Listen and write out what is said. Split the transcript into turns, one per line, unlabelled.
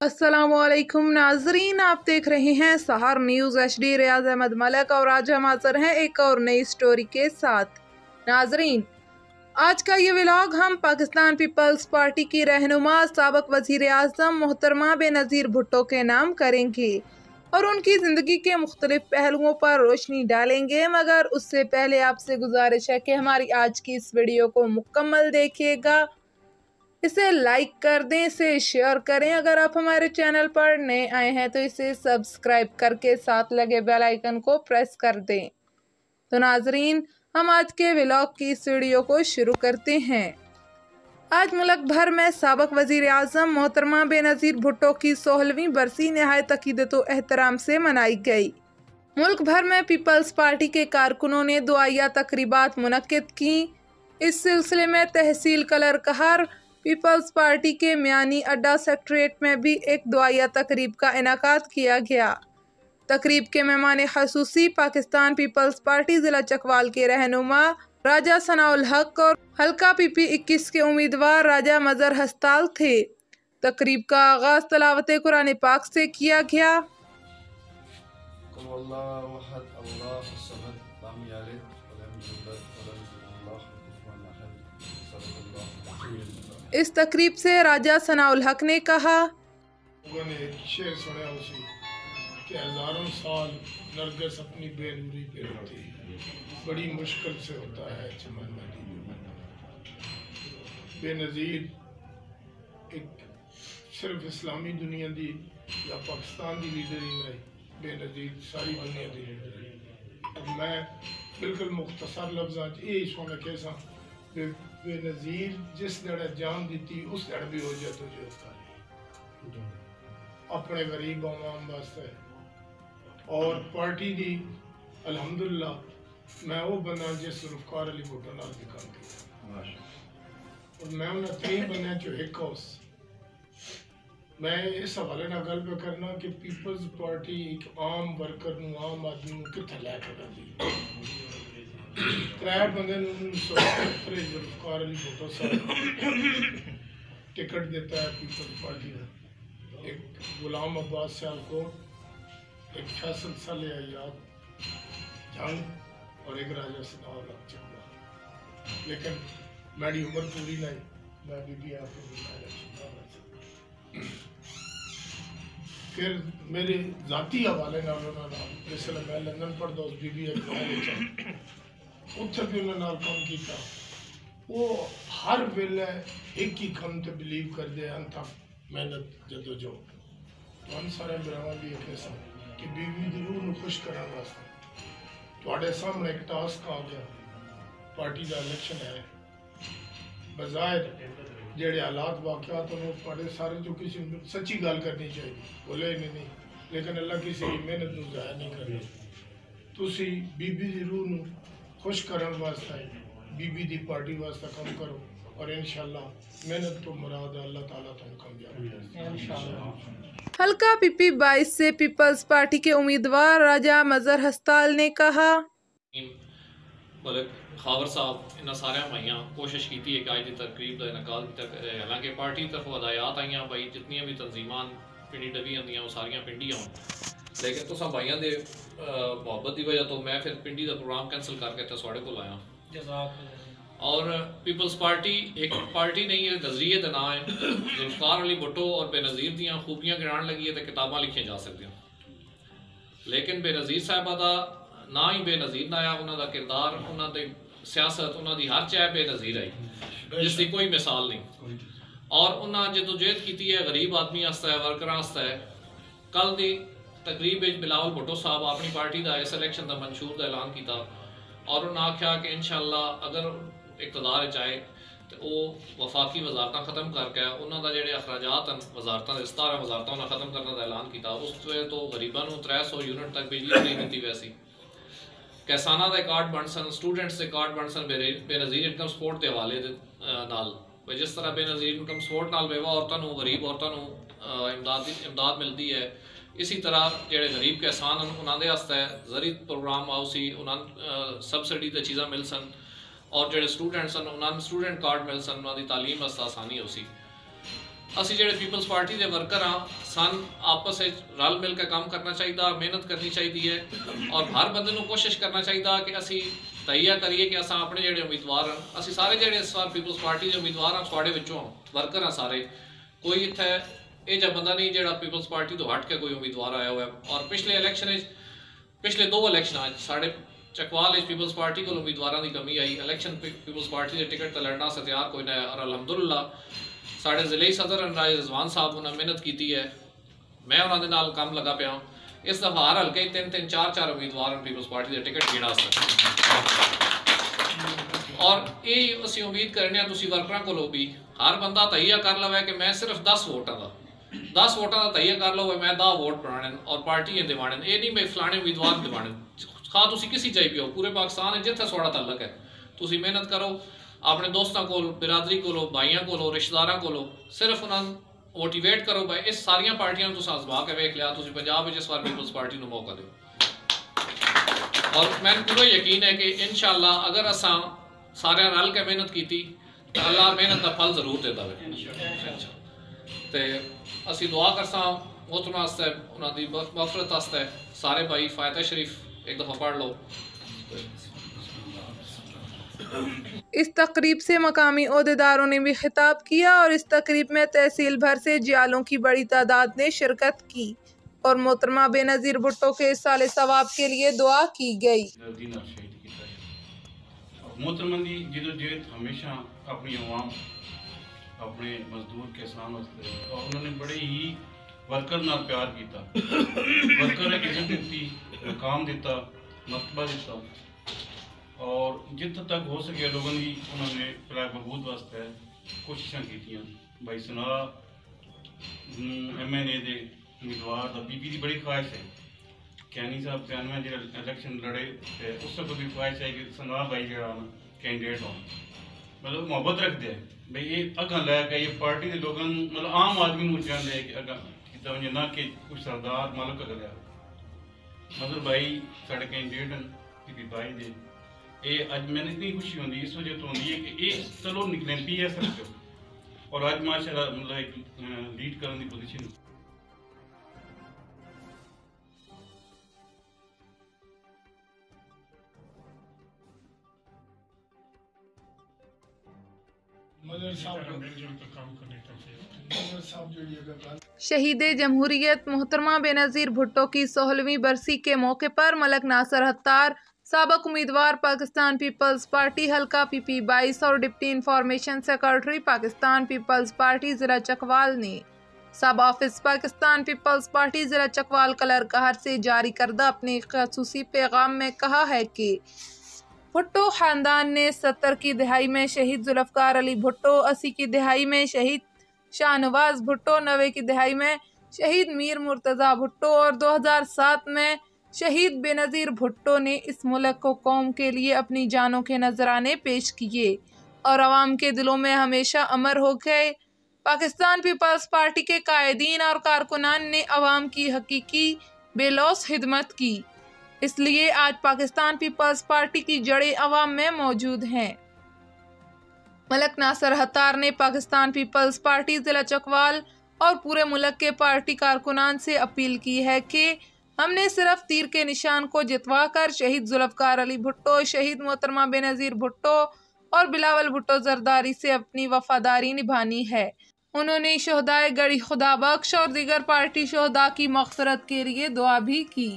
अस्सलामुअलैकुम नाजरीन, आप देख रहे हैं सहर न्यूज़ HD। रियाज अहमद मलक और आज हम हाजिर हैं एक और नई स्टोरी के साथ। नाजरीन, आज का ये व्लॉग हम पाकिस्तान पीपल्स पार्टी की रहनुमा साबिक वज़ीर आज़म मोहतरमा बेनज़ीर भुट्टो के नाम करेंगे और उनकी ज़िंदगी के मुख्तलिफ पहलुओं पर रोशनी डालेंगे। मगर उससे पहले आपसे गुजारिश है कि हमारी आज की इस वीडियो को मुकम्मल देखिएगा, इसे लाइक कर दें, इसे शेयर करें। अगर आप हमारे चैनल पर नए आए हैं तो इसे सब्सक्राइब करके साथ लगे बेल आइकन को प्रेस कर दें। तो नाजरीन, हम आज के व्लॉग की इस वीडियो को शुरू करते हैं। आज मुल्क भर में साबिक वज़ीर आज़म मोहतरमा बेनज़ीर भुट्टो की 16वीं बरसी नहायत अक़ीदत व एहतराम से मनाई गई। मुल्क भर में पीपल्स पार्टी के कारकुनों ने दुआया तकरीबात मुनक्किद की। इस सिलसिले में तहसील कलर कहर पीपल्स पार्टी के मियानी अड्डा सेक्रेटरीट में भी एक दुआया तकरीब का इनाकाद किया गया। तकरीब के मेहमान खसूसी पाकिस्तान पीपल्स पार्टी ज़िला चकवाल के रहनुमा राजा सनाउल हक और हल्का PP 21 के उम्मीदवार राजा मजहर हस्ताल थे। तकरीब का आगाज़ तलावत कुरान पाक से किया गया। इस तकरीब से राजा सनाउल हक ने कहा,
लोगों ने एक शेर सुना उसी कि हजारों साल नरगिस अपनी बेनूरी पे होती है, बड़ी मुश्किल से होता है चमन बेनज़ीर। एक सिर्फ इस्लामी दुनिया दी या पाकिस्तान की लीडर ही नहीं, बेनज़ीर सारी दुनिया की लीडर है। मैं बिल्कुल मुख्तसर लफ्ज़ां ये सुन के सा बेनज़ीर जिस दड़े जान दी उस दड़ भी हो जाए तो जो अपने गरीब आवाम वास्ते और पार्टी दी अल्हम्दुलिल्लाह मैं वो बंदा जिस रुफकार अली भुट्टो नाल भी काम किया और मैं उन्हें 3 बंदे चो एक उस मैं इस हवाले ना गल पे करना कि पीपल्स पार्टी एक आम वर्कर नूं आम आदमी नूं कित्थे लैके जांदी। 3 बंदे जुल्फ़िकार अली भुट्टो साहब टिकट देता है पीपल्स पार्टी का, एक गुलाम अब्बास सियालकोट, एक फैसल साले अयाद जंग और एक राजा सनाउल हक चकवाल। लेकिन मेरी उम्र पूरी नहीं, मैं बीबी फिर मेरे जाती हवाले जिसले मैं लंदन पढ़ता उस बीबी उत्थे भी उन्होंने काम किया। वो हर वेले एक ही काम ते बिलीव कर दे अंत मेहनत जदोजहद। तो हम सारे भरावां दी एक ऐसा कि बीवी दी रूह नूं खुश करने वास्ते तुहाडे सामने एक टास्क आ गया। पार्टी का इलेक्शन है, बज़ाहिर जेड़े हालात वाक़यात तुहाडे सारे जो किसी सच्ची गल करनी चाहिए बोले नहीं, लेकिन अल्लाह किसी की मेहनत नूं ज़ाया नहीं करनी। तुसी बीबी दी रूह नूं खुश करने वास्ते बीबी दी पार्टी वास्ते काम करो और इंशाअल्लाह मेहनत तो मुराद अल्लाह ताला तुम कामयाब इंशाअल्लाह।
हल्का PP 22 से पीपल्स पार्टी के उम्मीदवार राजा मजहर हस्ताल ने कहा,
खावर साहब इन्होंने सारे भाइयों कोशिश की है कि आज की तकरीब का इनकाद तक, हालांकि पार्टी तरफ हदायत आई भाई जितनी भी तंजीमान पिंडी डबी होंगे वो सारिया पिंडी आन, लेकिन तुसा भाइयों के मुहब्बत की वजह तो मैं फिर पिंडी का प्रोग्राम कैंसल करके तुहाडे कोल आया। और पीपल्स पार्टी एक पार्टी नहीं है, नजरिए का नाम है। जुल्फ़िकार अली भुट्टो और बेनज़ीर दियाँ खूबियाँ गिनान लगी है तो किताबां लिखियाँ जा सकती, लेकिन बेनज़ीर साहबा का ना ही बेनज़ीर ना आया, उन्होंने किरदार, उन्होंने सियासत, उन्होंने हर चाह बेनज़ीर आई जिसकी कोई मिसाल नहीं। और उन्होंने जदोजहद की है गरीब आदमी वास्ते है, वर्कर वास्ते है। कल की तकरीब बिलावल भुट्टो साहब अपनी पार्टी का इस इलेक्शन का मंशूर का ऐलान किया और उन्हें आख्या कि इंशाअल्लाह अगर इक़्तिदार चाहे तो वो वफाकी वजारत ख़त्म करके उन्होंने जोड़े अखराजात वजारत 17 वजारत उन्हें ख़त्म करने का ऐलान किया। उस तो गरीबों को 300 यूनिट तक बिजली फ्री दी वैसी, किसानों के कार्ड बन सन, स्टूडेंट्स के कार्ड बन सन बेनज़ीर इनकम सपोर्ट के हवाले नाल। जिस तरह बेनज़ीर इनकम सपोर्ट नाल बेवा औरतों को, गरीब औरतों को इमदाद मिलती है, इसी तरह जोड़े गरीब किसान उन्होंने वास्ते ज़री प्रोग्राम आउसी उन्होंने सबसिडी ते चीज़ा मिल सन और जोड़े स्टूडेंट्स उन्होंने स्टूडेंट कार्ड मिल सन, उन्होंने तालीम वास्ते आसानी हो सी। اسی جڑے پیپلز پارٹی دے ورکر ہاں سن آپس رل مل کے کام کرنا چاہیے، محنت کرنی چاہیے اور ہر بندے نو کوشش کرنا چاہیے کہ اسی تہیا کریے کہ اساں اپنے جڑے امیدوار ہیں، اسی سارے جڑے اس بار پیپلز پارٹی دے امیدوار ہیں تھوڑے وچوں ورکر ہیں سارے، کوئی اتھے یہ جا بندہ نہیں جڑا پیپلز پارٹی تو ہٹ کے کوئی امیدوار آیا ہوا ہے۔ اور پچھلے 2 الیکشن ساڑھے چکوال پیپلز پارٹی کو امیدواراں دی کمی آئی، الیکشن پیپلز پارٹی دے ٹکٹ تے لڑنا سے تیار کوئی نہ ہے، اور الحمدللہ ساڑھے ضلعی صدر انراج رضوان صاحب انہوں نے محنت کیتی ہے، میں انہوں نے نال کام لگا پیا ہوں۔ اس دفعہ ہر حلقے 3 4 امیدوار پیپلز پارٹی دے ٹکٹ گھڑا سکتے اور یہ اسی امید کرنے ہیں تسی ورکراں کو بھی ہر بندہ تہیا کر لو ہے کہ میں صرف 10 ووٹاں دا 10 ووٹاں دا تہیا کر لو ہے میں 10 ووٹ بنانے اور پارٹی دیوانے، یہ نہیں میں فلانے امیدوار دیوانے، خواہ تسی کسی جائی پہ ہو پورے پاکستان ہے جتھے سوڑا تعلق ہے، تسی محنت کرو اپنے دوستاں کو برادری کو بھائیاں کو رشتہ داراں کو صرف انہوں موٹیویٹ کرو بھائی اس ساریاں پارٹیاں تو آزما کے ویکھ لیا تسی پنجاب اس بار پیپلز پارٹی نو موقع دو اور میں پورا یقین ہے کہ انشاءاللہ اگر اساں سارے رل کے محنت کیتی تو اللہ محنت کا پھل ضرور دیتا ہے تے اسی دعا کرساں محترم واسطے انہاں دی مغفرت واسطے سارے بھائی فاتحہ شریف ایک دفعہ پڑھ لو۔
اس تقریب سے مقامی عہدیداروں نے بھی خطاب کیا اور اس تقریب میں تحصیل بھر سے جیالوں کی بڑی تعداد نے شرکت کی اور محترمہ بے نظیر بھٹو کے سال ثواب کے لیے دعا کی گئی۔
محترمہ دی جدوجہد ہمیشہ اپنی عوام اپنے مزدور کسان واسطے اور انہوں نے بڑے ہی ورکر نال پیار کیتا، ورکر ہے عزت دیتی، مقام دیتا، مرتبہ دیتا اور جتنا تک ہو سکے لوگوں کی انہوں نے فلاح بہبود واسطے کوششاں کیتیاں۔ بھائی سنارا MNA دے امیدوار دا بی پی دی بڑی خواہش ہے، کینی صاحب 93 جڑا الیکشن لڑے اس کو بھی خواہش ہے کہ سنارا بھائی جڑا کینڈیڈیٹ ہوں، مطلب محبت رکھ دے بھائی یہ اگاں لے کے یہ پارٹی دے لوگوں مطلب عام آدمی نو چاہتے ہیں کہ اگاں کیتا ونجے نہ کہ کچھ سردار مالک اگر لیا مطلب بھائی ساڑھے کینڈیڈیٹ ہیں پی پی بھائی دے یہ اج میں نے اتنی خوشی ہوندی اس وجہ تو ہوندی ہے کہ یہ چلو نکلیں پی ایس رکھو اور اج ماشاءاللہ مطلب ایک لیڈ کرنے دی پوزیشن
شہید جمہوریت محترمہ بے نظیر بھٹو کی 16ویں برسی کے موقع پر ملک ناصر اتار سابق امیدوار پاکستان پیپلز پارٹی حلقہ پی پی 22 اور deputy information secretary Pakistan Peoples Party ضلع چکوال نے سب آفس پاکستان پیپلز پارٹی ضلع چکوال کلرکہر سے جاری کردہ اپنے خصوصی پیغام میں کہا ہے کہ بھٹو خاندان نے 70 کی دہائی میں شہید ذوالفقار علی بھٹو، 80 کی دہائی میں شہید شاہ نواز بھٹو، 90 کی دہائی میں شہید میر مرتضیٰ بھٹو اور 2007 میں شہید بے نظیر بھٹو نے اس ملک کو قوم کے لیے اپنی جانوں کے نذرانے پیش کیے اور عوام کے دلوں میں ہمیشہ امر ہو گئے۔ پاکستان پیپلز پارٹی کے قائدین اور کارکنان نے عوام کی حقیقی بے لوث خدمت کی، اس لیے آج پاکستان پیپلز پارٹی کی جڑیں عوام میں موجود ہیں۔ ملک ناصر اتار نے پاکستان پیپلز پارٹی ضلع چکوال اور پورے ملک کے پارٹی کارکنان سے اپیل کی ہے کہ ہم نے صرف تیر کے نشان کو جتوا کر شہید ذوالفقار علی بھٹو، شہید محترمہ بے نظیر بھٹو اور بلاول بھٹو زرداری سے اپنی وفاداری نبھانی ہے۔ انہوں نے شہدائے گڑھی خدا بخش اور دیگر پارٹی شہداء کی مغفرت کے لیے دعا بھی کی۔